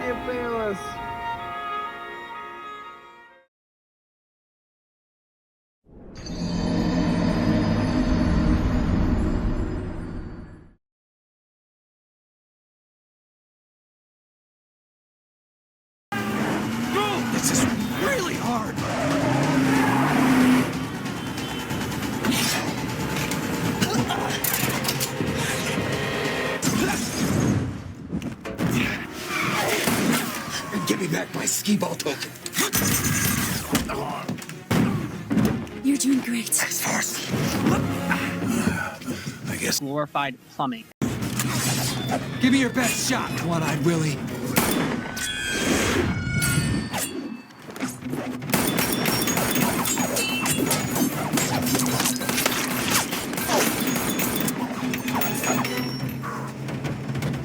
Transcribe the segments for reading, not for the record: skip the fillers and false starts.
¡Qué pedos! This is really hard. Give me back my skee ball token. You're doing great. Fast. I guess. Glorified plumbing. Give me your best shot, One-Eyed Willie.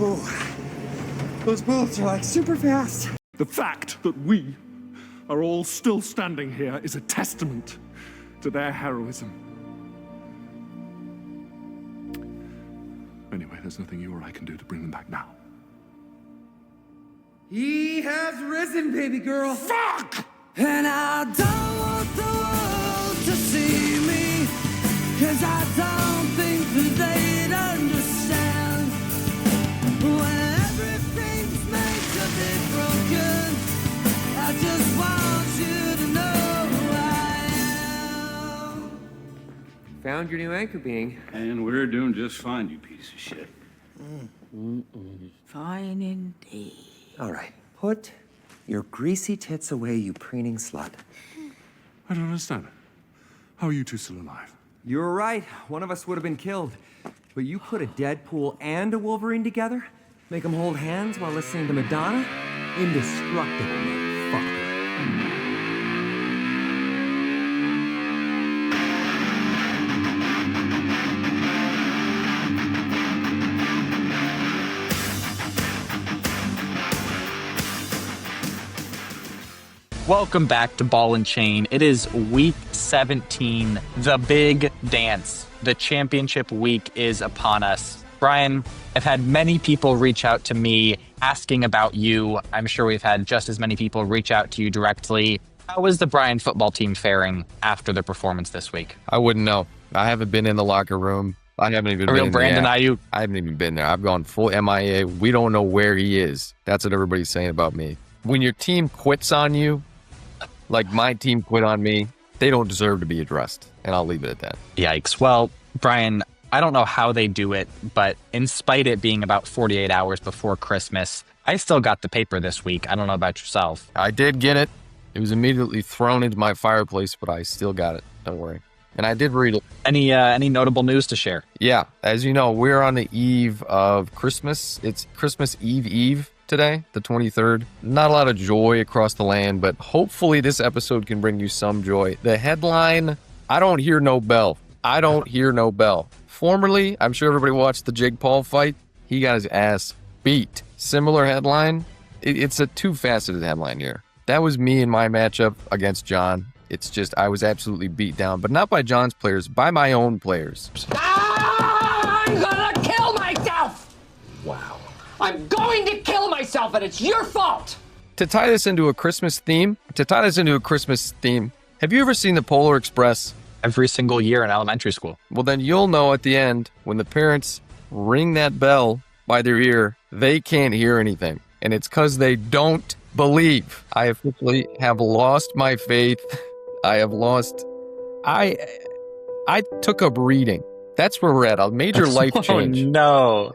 Oh, those bullets are like super fast. The fact that we are all still standing here is a testament to their heroism. Anyway, there's nothing you or I can do to bring them back now. He has risen, baby girl. Fuck! And I don't want the world to see me, 'cause I don't think that they'd understand. When everything's made to be broken, I just want you to know who I am. Found your new anchor being. And we're doing just fine, you piece of shit. Fine indeed. All right, put your greasy tits away, you preening slut. I don't understand. How are you two still alive? You were right. One of us would have been killed. But you put a Deadpool and a Wolverine together? Make them hold hands while listening to Madonna? Indestructible, motherfucker. Welcome back to Ball and Chain. It is week 17, the big dance. The championship week is upon us. Brian, I've had many people reach out to me asking about you. I'm sure we've had just as many people reach out to you directly. How is the Brian football team faring after the performance this week? I wouldn't know. I haven't been in the locker room. I haven't even A been real in Brandon Ayuk. I haven't even been there. I've gone full MIA. We don't know where he is. That's what everybody's saying about me. When your team quits on you, like my team quit on me, they don't deserve to be addressed. And I'll leave it at that. Yikes. Well, Brian, I don't know how they do it, but in spite it being about 48 hours before Christmas, I still got the paper this week. I don't know about yourself. I did get it. It was immediately thrown into my fireplace, but I still got it. Don't worry. And I did read it. Any notable news to share? Yeah. As you know, we're on the eve of Christmas. It's Christmas Eve today, the 23rd. Not a lot of joy across the land, but hopefully this episode can bring you some joy. The headline, I don't hear no bell. I don't hear no bell. Formerly, I'm sure everybody watched the Jake Paul fight. He got his ass beat. Similar headline. It's a two-faceted headline here. That was me in my matchup against John. It's just I was absolutely beat down, but not by John's players, by my own players. I'm gonna kill myself! Wow. I'm going to kill myself, and it's your fault! To tie this into a Christmas theme, have you ever seen the Polar Express? Every single year in elementary school. Well, then you'll know at the end, when the parents ring that bell by their ear, they can't hear anything. And it's because they don't believe. I officially have lost my faith. I took up reading. That's where we're at. A major life change. Oh, no.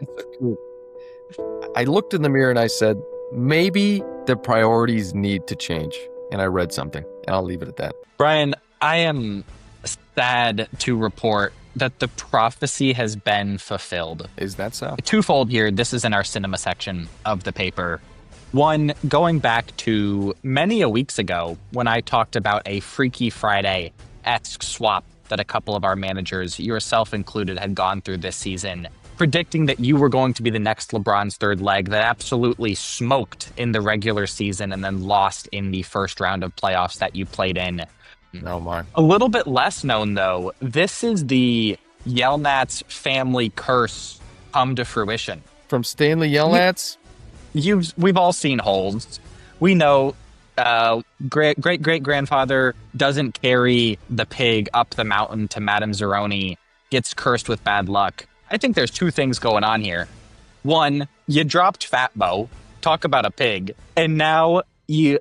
I looked in the mirror and I said, maybe the priorities need to change. And I read something, and I'll leave it at that. Brian, I am sad to report that the prophecy has been fulfilled. Is that so? Twofold here. This is in our cinema section of the paper. One, going back to many a weeks ago when I talked about a Freaky Friday-esque swap that a couple of our managers, yourself included, had gone through this season, predicting that you were going to be the next LeBron's third leg that absolutely smoked in the regular season and then lost in the first round of playoffs that you played in. Oh my. A little bit less known, though, this is the Yelnats family curse come to fruition. From Stanley Yelnats? we've all seen holes. We know great grandfather doesn't carry the pig up the mountain to Madame Zeroni, gets cursed with bad luck. I think there's two things going on here. One, you dropped Fatbo, talk about a pig, and now you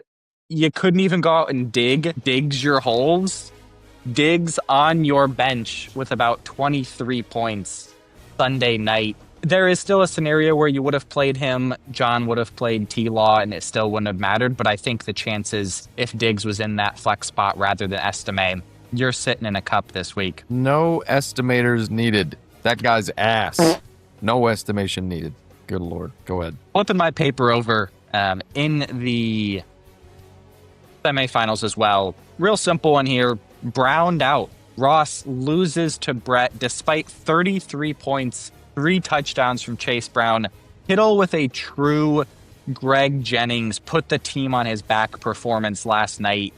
couldn't even go out and digs your holes. Diggs on your bench with about 23 points Sunday night. There is still a scenario where you would have played him, John would have played T-Law, and it still wouldn't have mattered, but I think the chances, if Diggs was in that flex spot rather than Estime, you're sitting in a cup this week. No estimators needed. That guy's ass. No estimation needed. Good Lord. Go ahead. Flipping my paper over in the semifinals as well. Real simple one here. Browned out. Ross loses to Brett despite 33 points, 3 touchdowns from Chase Brown. Kittle with a true Greg Jennings put the team on his back performance last night,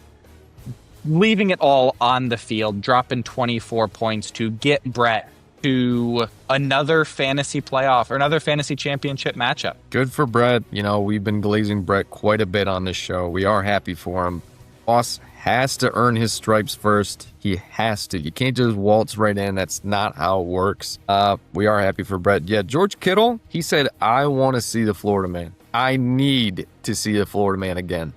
leaving it all on the field, dropping 24 points to get Brett to another fantasy playoff or another fantasy championship matchup. Good for Brett. You know, we've been glazing Brett quite a bit on this show. We are happy for him. Ross has to earn his stripes first. He has to. You can't just waltz right in. That's not how it works. We are happy for Brett. Yeah, George Kittle, he said, I want to see the Florida man. I need to see the Florida man again.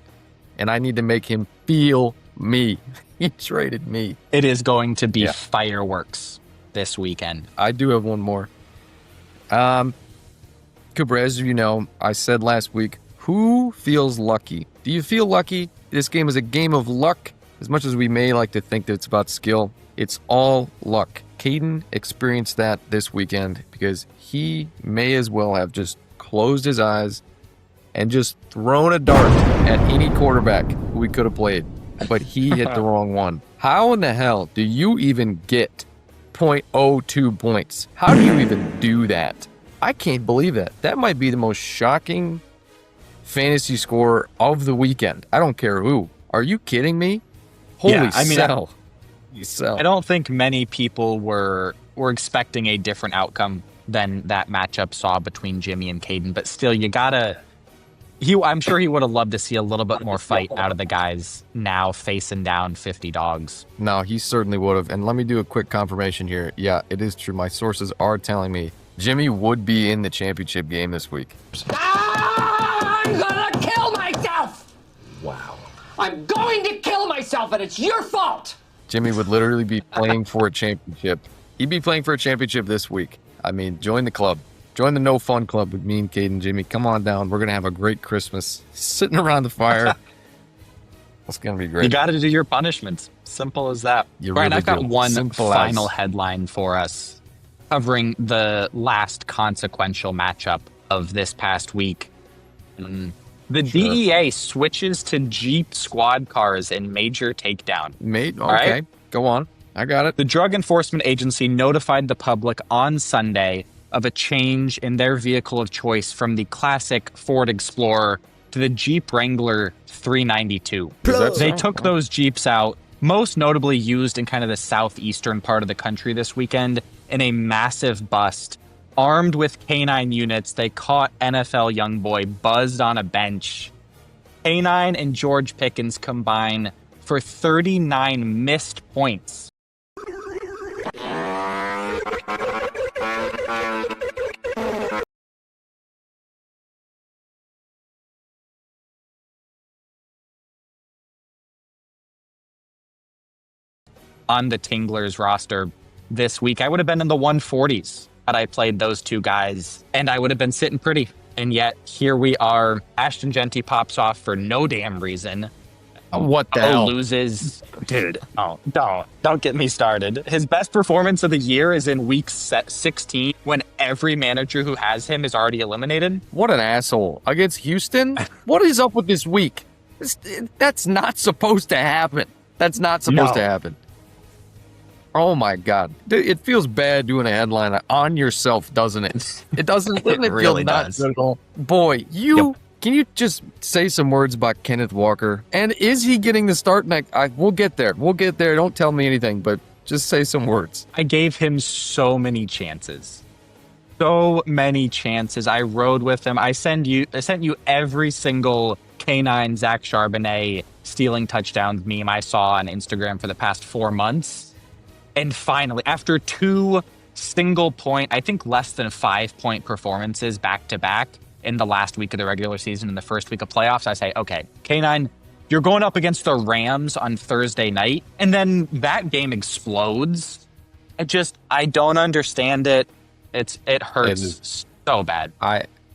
And I need to make him feel me. He traded me. It is going to be fireworks this weekend. I do have one more. Cooper, as you know, I said last week, who feels lucky? Do you feel lucky? This game is a game of luck. As much as we may like to think that it's about skill, it's all luck. Caden experienced that this weekend because he may as well have just closed his eyes and just thrown a dart at any quarterback who we could have played. But he hit the wrong one. How in the hell do you even get 0.02 points? How do you even do that? I can't believe that. That might be the most shocking fantasy score of the weekend. I don't care who. Are you kidding me? Holy sell. I don't think many people were expecting a different outcome than that matchup saw between Jimmy and Caden, but still, you gotta. I'm sure he would have loved to see a little bit more fight out of the guys now facing down 50 dogs. No, he certainly would have. And let me do a quick confirmation here. Yeah, it is true. My sources are telling me Jimmy would be in the championship game this week. I'm gonna kill myself! Wow. I'm going to kill myself, and it's your fault! Jimmy would literally be playing for a championship. He'd be playing for a championship this week. I mean, join the club. Join the No Fun Club with me and Caden and Jimmy. Come on down. We're going to have a great Christmas. Sitting around the fire. It's going to be great. You got to do your punishments. Simple as that. Brian, I've got one final headline for us covering the last consequential matchup of this past week. The DEA switches to Jeep squad cars in major takedown. Okay, right? Go on. I got it. The Drug Enforcement Agency notified the public on Sunday of a change in their vehicle of choice from the classic Ford Explorer to the Jeep Wrangler 392. They took those Jeeps out, most notably used in kind of the southeastern part of the country this weekend, in a massive bust. Armed with K9 units, they caught NFL youngboy buzzed on a bench. K9 and George Pickens combine for 39 missed points. On the Tinglers roster this week, I would have been in the 140s had I played those two guys, and I would have been sitting pretty. And yet, here we are. Ashton Genty pops off for no damn reason. What the hell? Loses. Dude, don't get me started. His best performance of the year is in week 16 when every manager who has him is already eliminated. What an asshole. Against Houston? What is up with this week? That's not supposed to happen. That's not supposed to happen. Oh my God. It feels bad doing a headline on yourself, doesn't it? It doesn't. It really does. Boy, can you just say some words about Kenneth Walker? And is he getting the start? We'll get there. We'll get there. Don't tell me anything, but just say some words. I gave him so many chances. so many chances. I rode with him. I sent you every single K9 Zach Charbonnet stealing touchdowns meme I saw on Instagram for the past 4 months. And finally, after 2 single point, I think less than 5-point performances back to back in the last week of the regular season and the first week of playoffs, I say, okay, K9, you're going up against the Rams on Thursday night. And then that game explodes. I don't understand it. It hurts so bad.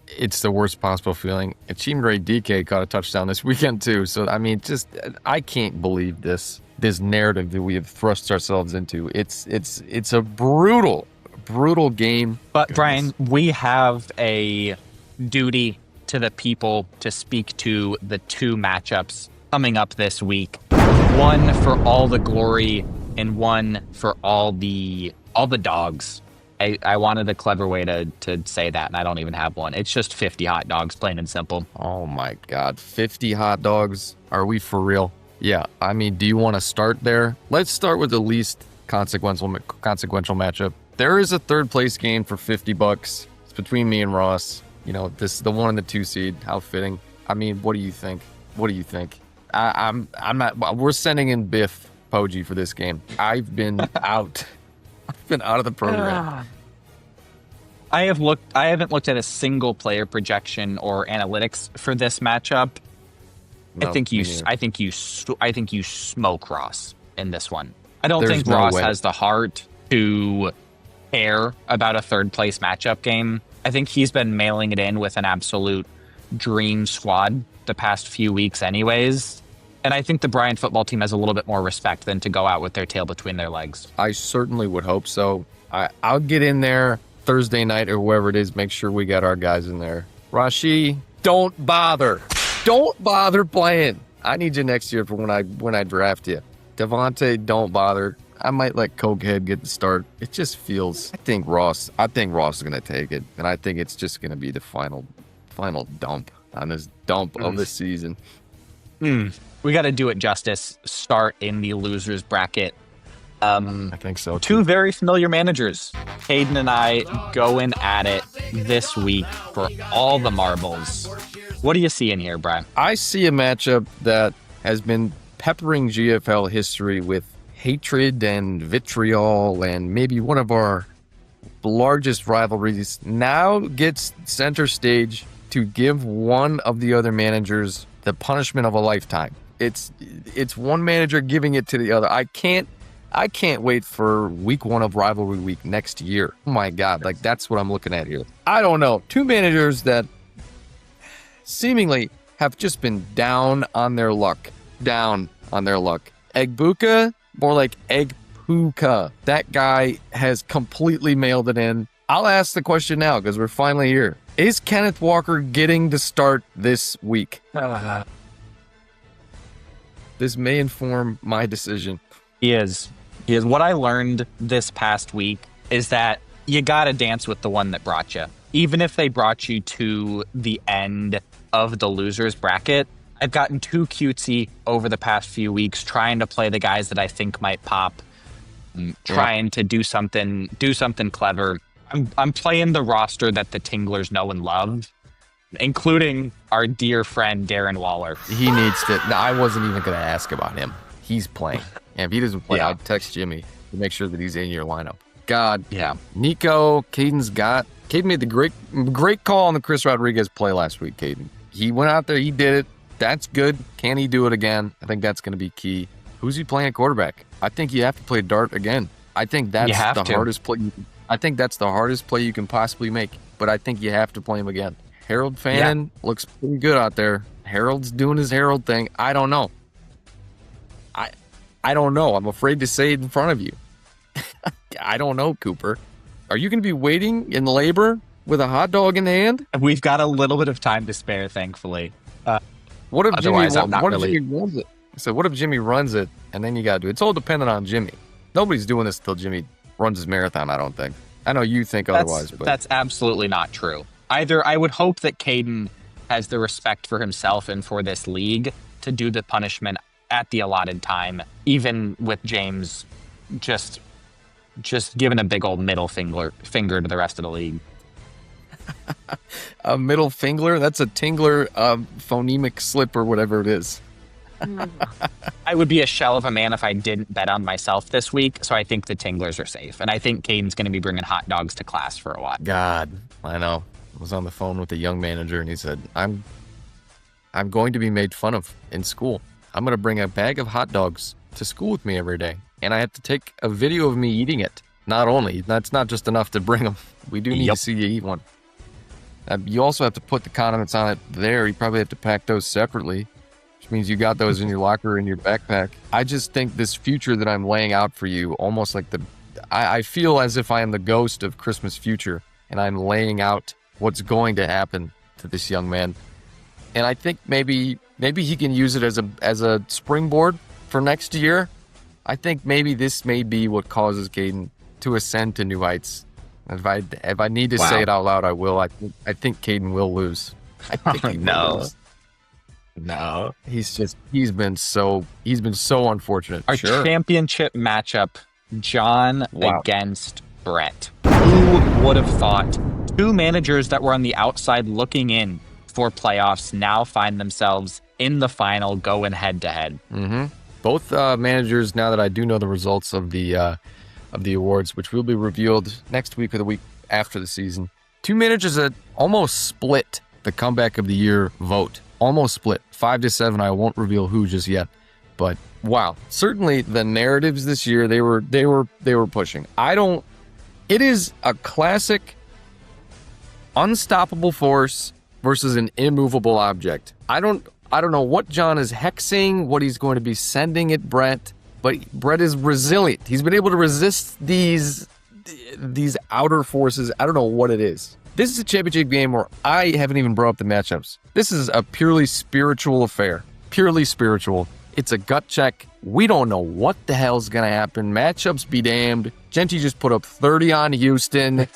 It's the worst possible feeling. Chimere DK caught a touchdown this weekend too. So I mean, I can't believe this narrative that we have thrust ourselves into. It's a brutal game. But Brian, we have a duty to the people to speak to the 2 matchups coming up this week. One for all the glory and one for all the dogs. I wanted a clever way to say that, and I don't even have one. It's just 50 hot dogs, plain and simple. Oh my God, 50 hot dogs? Are we for real? Yeah, I mean, do you want to start there? Let's start with the least consequential matchup. There is a 3rd place game for $50. It's between me and Ross. You know, this the 1 and the 2 seed. How fitting. I mean, what do you think? I'm not. We're sending in Biff Poggi for this game. I've been out. I've been out of the program. I haven't looked at a single player projection or analytics for this matchup. No, I think you smoke Ross in this one. I don't think Ross has the heart to care about a 3rd place matchup game. I think he's been mailing it in with an absolute dream squad the past few weeks anyways. And I think the Bryant football team has a little bit more respect than to go out with their tail between their legs. I certainly would hope so. I'll get in there Thursday night or wherever it is, make sure we got our guys in there. Rashi, don't bother. Don't bother playing. I need you next year for when I draft you. Devontae, don't bother. I might let Cokehead get the start. It just feels. I think Ross is gonna take it, and I think it's just gonna be the final dump on this dump of the season. We got to do it justice. Start in the losers bracket. I think so. 2 very familiar managers. Caden and I going at it this week for all the marbles. What do you see in here, Brian? I see a matchup that has been peppering GFL history with hatred and vitriol, and maybe one of our largest rivalries now gets center stage to give one of the other managers the punishment of a lifetime. It's one manager giving it to the other. I can't wait for week 1 of rivalry week next year. Oh my God, like that's what I'm looking at here. I don't know. 2 managers that seemingly have just been down on their luck. Egbuka, more like Egpuka. That guy has completely mailed it in. I'll ask the question now because we're finally here. Is Kenneth Walker getting to start this week? This may inform my decision. He is. What I learned this past week is that you got to dance with the one that brought you. Even if they brought you to the end of the losers bracket, I've gotten too cutesy over the past few weeks trying to play the guys that I think might pop, trying to do something clever. I'm playing the roster that the Tinglers know and love, including our dear friend Darren Waller. He needs to. No, I wasn't even going to ask about him. He's playing. And if he doesn't play, I'll text Jimmy to make sure that he's in your lineup. God. Yeah. Nico, Caden made the great call on the Chris Rodriguez play last week, Caden. He went out there, he did it. That's good. Can he do it again? I think that's going to be key. Who's he playing at quarterback? I think you have to play Dart again. I think that's the hardest play. I think that's the hardest play you can possibly make. But I think you have to play him again. Harold Fannin looks pretty good out there. Harold's doing his Harold thing. I don't know. I don't know. I'm afraid to say it in front of you. I don't know, Cooper. Are you going to be waiting in labor with a hot dog in the hand? We've got a little bit of time to spare, thankfully. What if Jimmy runs it? So what if Jimmy runs it and then you got to do it? It's all dependent on Jimmy. Nobody's doing this until Jimmy runs his marathon, I don't think. I know you think otherwise, but that's absolutely not true. Either I would hope that Caden has the respect for himself and for this league to do the punishment at the allotted time, even with James just giving a big old middle finger to the rest of the league. A middle fingler? That's a tingler phonemic slip or whatever it is. I would be a shell of a man if I didn't bet on myself this week, so I think the Tinglers are safe. And I think Caden's going to be bringing hot dogs to class for a while. God, I know. I was on the phone with a young manager and he said, I'm going to be made fun of in school. I'm going to bring a bag of hot dogs to school with me every day. And I have to take a video of me eating it. Not only, that's not just enough to bring them. We do need to see you eat one. You also have to put the condiments on it there. You probably have to pack those separately, which means you got those in your locker, in your backpack. I just think this future that I'm laying out for you, almost like I feel as if I am the ghost of Christmas future, and I'm laying out what's going to happen to this young man. And I think maybe he can use it as a springboard for next year. I think maybe this may be what causes Caden to ascend to new heights. If I need to say it out loud, I will. I think Caden will lose. I think he will lose. No. He's been so unfortunate. Our championship matchup, John against Brett. Who would have thought two managers that were on the outside looking in for playoffs now find themselves in the final going head to head? Mm-hmm. Both managers, now that I do know the results of the awards, which will be revealed next week or the week after the season. Two managers that almost split the comeback of the year vote. Almost split 5-7. I won't reveal who just yet, but wow, certainly the narratives this year they were pushing. It is a classic unstoppable force versus an immovable object. I don't know what John is hexing, what he's going to be sending at Brett. But Brett is resilient. He's been able to resist these outer forces. I don't know what it is. This is a championship game where I haven't even brought up the matchups. This is a purely spiritual affair. Purely spiritual. It's a gut check. We don't know what the hell's going to happen. Matchups be damned. Genty just put up 30 on Houston.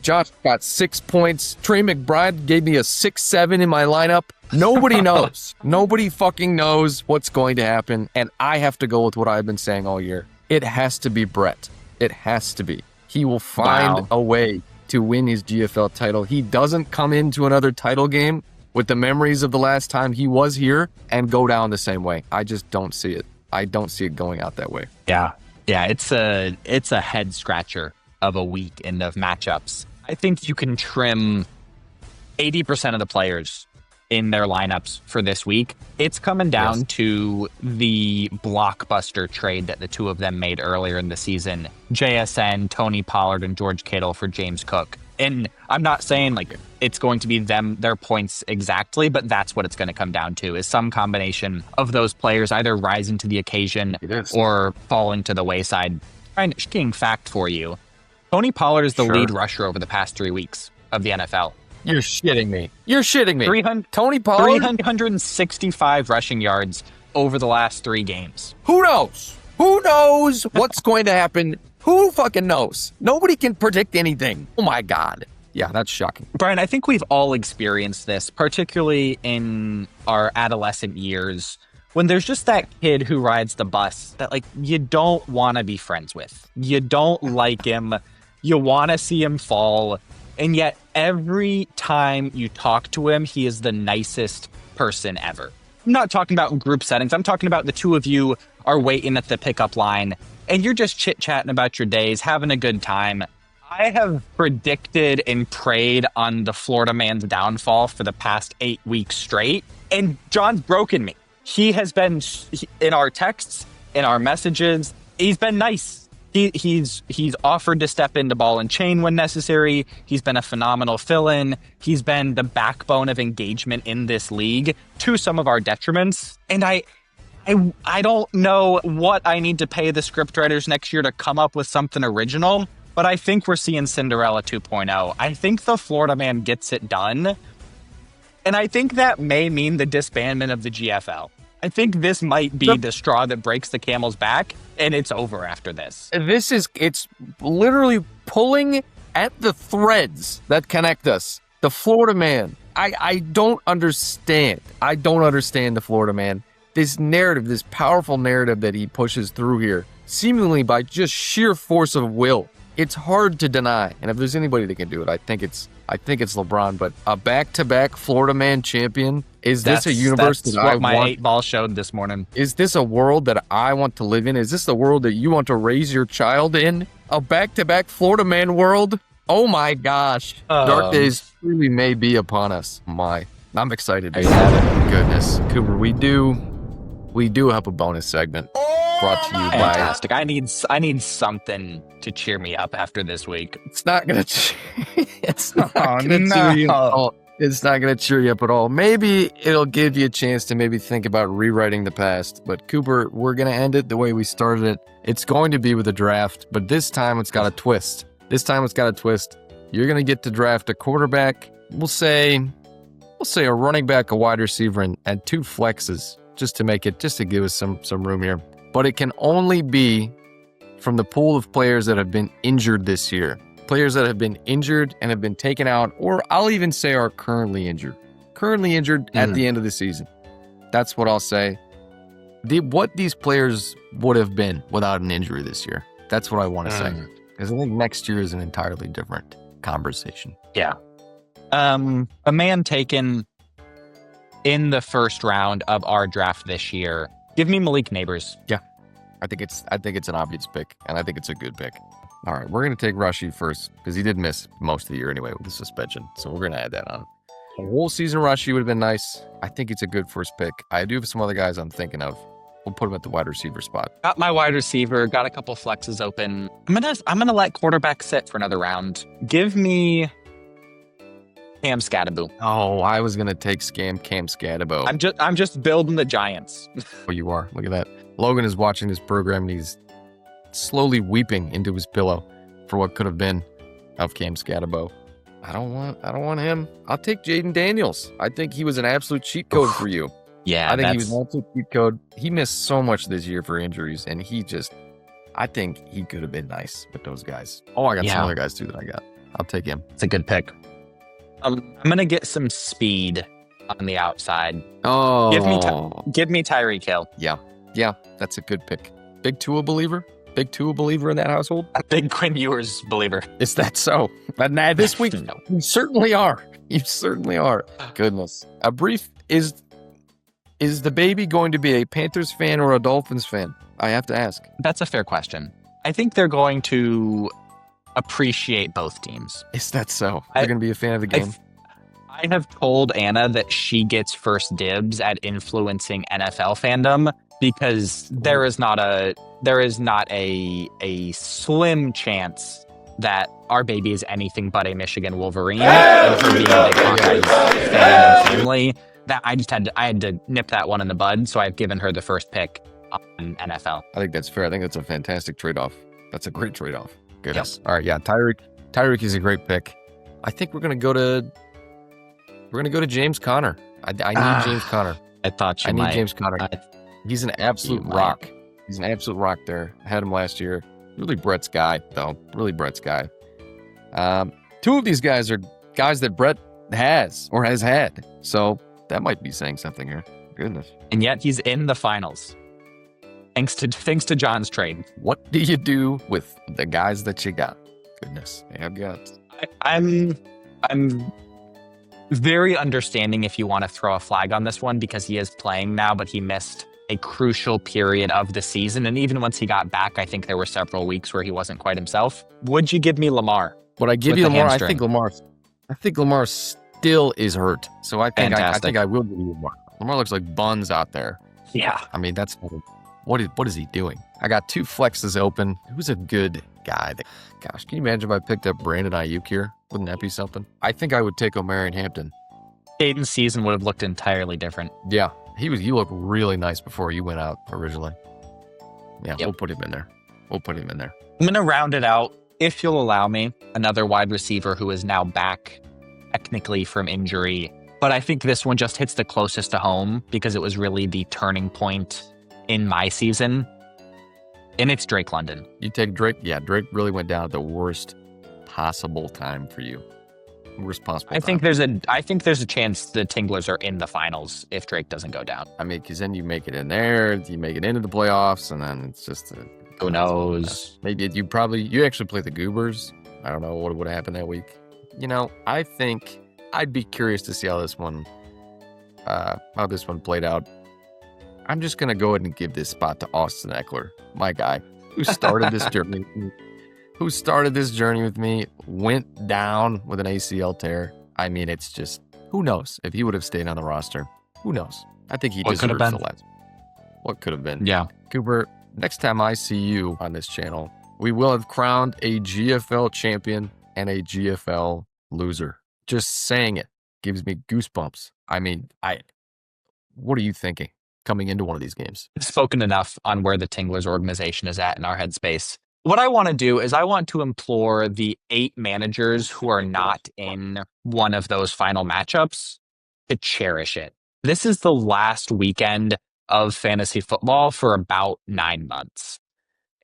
Josh got 6 points. Trey McBride gave me a 6-7 in my lineup. Nobody knows. Nobody fucking knows what's going to happen. And I have to go with what I've been saying all year. It has to be Brett. It has to be. He will find a way to win his GFL title. He doesn't come into another title game with the memories of the last time he was here and go down the same way. I just don't see it. I don't see it going out that way. Yeah. It's a head scratcher of a week end of matchups. I think you can trim 80% of the players in their lineups for this week. It's coming down to the blockbuster trade that the two of them made earlier in the season. JSN, Tony Pollard, and George Kittle for James Cook. And I'm not saying like it's going to be their points exactly, but that's what it's going to come down to, is some combination of those players either rising to the occasion or falling to the wayside. Shocking fact for you. Tony Pollard is the lead rusher over the past 3 weeks of the NFL. You're shitting me. Tony Pollard? 365 rushing yards over the last 3 games. Who knows? Who knows what's going to happen? Who fucking knows? Nobody can predict anything. Oh my God. Yeah, that's shocking. Brian, I think we've all experienced this, particularly in our adolescent years, when there's just that kid who rides the bus that like you don't want to be friends with. You don't like him. You want to see him fall. And yet every time you talk to him, he is the nicest person ever. I'm not talking about in group settings. I'm talking about the two of you are waiting at the pickup line and you're just chit-chatting about your days, having a good time. I have predicted and prayed on the Florida man's downfall for the past 8 weeks straight, and John's broken me. He has been, in our texts, in our messages, he's been nice. He's offered to step into ball and chain when necessary. He's been a phenomenal fill-in. He's been the backbone of engagement in this league to some of our detriments. And I don't know what I need to pay the scriptwriters next year to come up with something original, but I think we're seeing Cinderella 2.0. I think the Florida man gets it done. And I think that may mean the disbandment of the GFL. I think this might be the straw that breaks the camel's back, and it's over after this. It's literally pulling at the threads that connect us. The Florida man. I don't understand. I don't understand the Florida man. This narrative, this powerful narrative that he pushes through here, seemingly by just sheer force of will. It's hard to deny. And if there's anybody that can do it, I think it's I think it's LeBron, but a back-to-back Florida Man champion. Is this a universe that's that what I my want? 8 ball showed this morning. Is this a world that I want to live in? Is this the world that you want to raise your child in? A back-to-back Florida Man world? Oh my gosh. Dark days truly may be upon us. I'm excited. There you have Goodness. Cooper, we do have a bonus segment brought to you by... Fantastic. I need something to cheer me up after this week. It's not going to cheer you up. It's not going to cheer you up at all. Maybe it'll give you a chance to maybe think about rewriting the past. But Cooper, we're going to end it the way we started it. It's going to be with a draft, but this time it's got a twist. You're going to get to draft a quarterback. We'll say a running back, a wide receiver, and 2 flexes just to give us some room here. But it can only be from the pool of players that have been injured this year. Players that have been injured and have been taken out, or I'll even say are currently injured. At the end of the season. That's what I'll say. What these players would have been without an injury this year. That's what I want to say. Because I think next year is an entirely different conversation. Yeah. A man taken in the first round of our draft this year. Give me Malik Neighbors. Yeah. I think it's an obvious pick, and I think it's a good pick. All right, we're going to take Rushy first because he did miss most of the year anyway with the suspension. So we're going to add that on. A whole season Rushy would have been nice. I think it's a good first pick. I do have some other guys I'm thinking of. We'll put him at the wide receiver spot. Got my wide receiver, got a couple flexes open. I'm gonna let quarterback sit for another round. Give me Cam Scatterbo. Oh, I was going to take Cam Scatterbo. I'm just building the Giants. Oh, you are. Look at that. Logan is watching this program and he's slowly weeping into his pillow for what could have been of Cam Scatterbo. I don't want him. I'll take Jaden Daniels. I think he was an absolute cheat code for you. Yeah, I think he was an absolute cheat code. He missed so much this year for injuries, and I think he could have been nice with those guys. Oh, I got some other guys too that I got. I'll take him. It's a good pick. I'm gonna get some speed on the outside. Oh, give me Tyreek Hill. Yeah, that's a good pick. Big Tua believer in that household. A big Quinn Ewers believer. Is that so? But now this week, No. You certainly are. Goodness. A brief is the baby going to be a Panthers fan or a Dolphins fan? I have to ask. That's a fair question. I think they're going to appreciate both teams. Is that so? They're going to be a fan of the game? I have told Anna that she gets first dibs at influencing NFL fandom because there is not a slim chance that our baby is anything but a Michigan Wolverine. And for being a big Hawkeyes fan and family, that I had to nip that one in the bud. So I've given her the first pick on NFL. I think that's fair. I think that's a fantastic trade-off. That's a great trade-off. Goodness. Yep. All right, yeah, Tyreek is a great pick. I think we're gonna go to James Conner. I need James Conner. I thought you I might. need James Conner. He's an absolute rock. He's an absolute rock there. I had him last year. Really Brett's guy, though. Really Brett's guy. 2 of these guys are guys that Brett has or has had. So that might be saying something here. Goodness. And yet he's in the finals. Thanks to John's trade. What do you do with the guys that you got? Goodness. They have guts. I'm very understanding if you want to throw a flag on this one because he is playing now, but he missed a crucial period of the season. And even once he got back, I think there were several weeks where he wasn't quite himself. Would you give me Lamar? Would I give you Lamar? I think Lamar still is hurt. So I think I will give you Lamar. Lamar looks like buns out there. Yeah. I mean, that's what is he doing? I got 2 flexes open. Who's a good guy? Gosh, can you imagine if I picked up Brandon Ayuk here? Wouldn't that be something? I think I would take Omarion Hampton. Caden's season would have looked entirely different. Yeah, he looked really nice before you went out originally. Yeah, We'll put him in there. I'm going to round it out, if you'll allow me, another wide receiver who is now back technically from injury. But I think this one just hits the closest to home because it was really the turning point in my season. And it's Drake London. You take Drake? Yeah, Drake really went down at the worst possible time for you. Worst possible time. I think there's a chance the Tinglers are in the finals if Drake doesn't go down. I mean, because then you make it in there, you make it into the playoffs, and then it's just who knows? Maybe you actually play the Goobers. I don't know what would happen that week. I think I'd be curious to see how this one played out. I'm just gonna go ahead and give this spot to Austin Eckler, my guy, who started this journey. Who started this journey with me? Went down with an ACL tear. I mean, it's just, who knows if he would have stayed on the roster? Who knows? I think he deserves the last. What could have been? Yeah. Cooper, next time I see you on this channel, we will have crowned a GFL champion and a GFL loser. Just saying it gives me goosebumps. I mean, what are you thinking coming into one of these games? I've spoken enough on where the Tinglers organization is at in our headspace. What I want to do is I want to implore the 8 managers who are not in one of those final matchups to cherish it. This is the last weekend of fantasy football for about 9 months.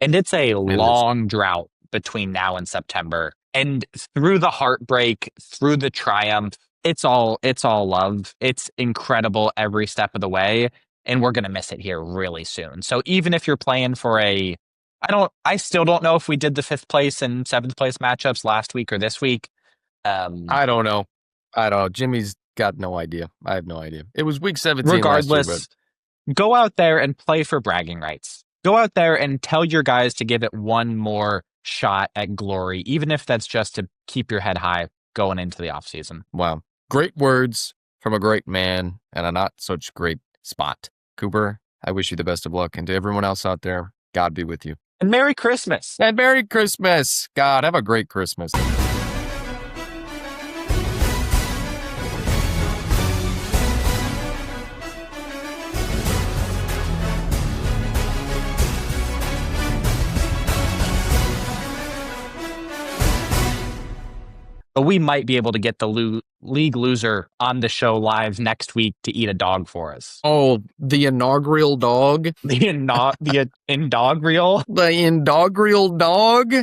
And it's a long drought between now and September. And through the heartbreak, through the triumph, it's all love. It's incredible every step of the way. And we're going to miss it here really soon. So even if you're playing for I still don't know if we did the 5th place and 7th place matchups last week or this week. I don't know. Jimmy's got no idea. I have no idea. It was week 17 regardless, last year, go out there and play for bragging rights. Go out there and tell your guys to give it one more shot at glory, even if that's just to keep your head high going into the offseason. Wow. Great words from a great man and a not such great spot. Cooper, I wish you the best of luck. And to everyone else out there, God be with you. And Merry Christmas. And Merry Christmas. God, have a great Christmas. But we might be able to get the league loser on the show live next week to eat a dog for us. Oh, the inaugural dog? The inaugural? The inaugural dog?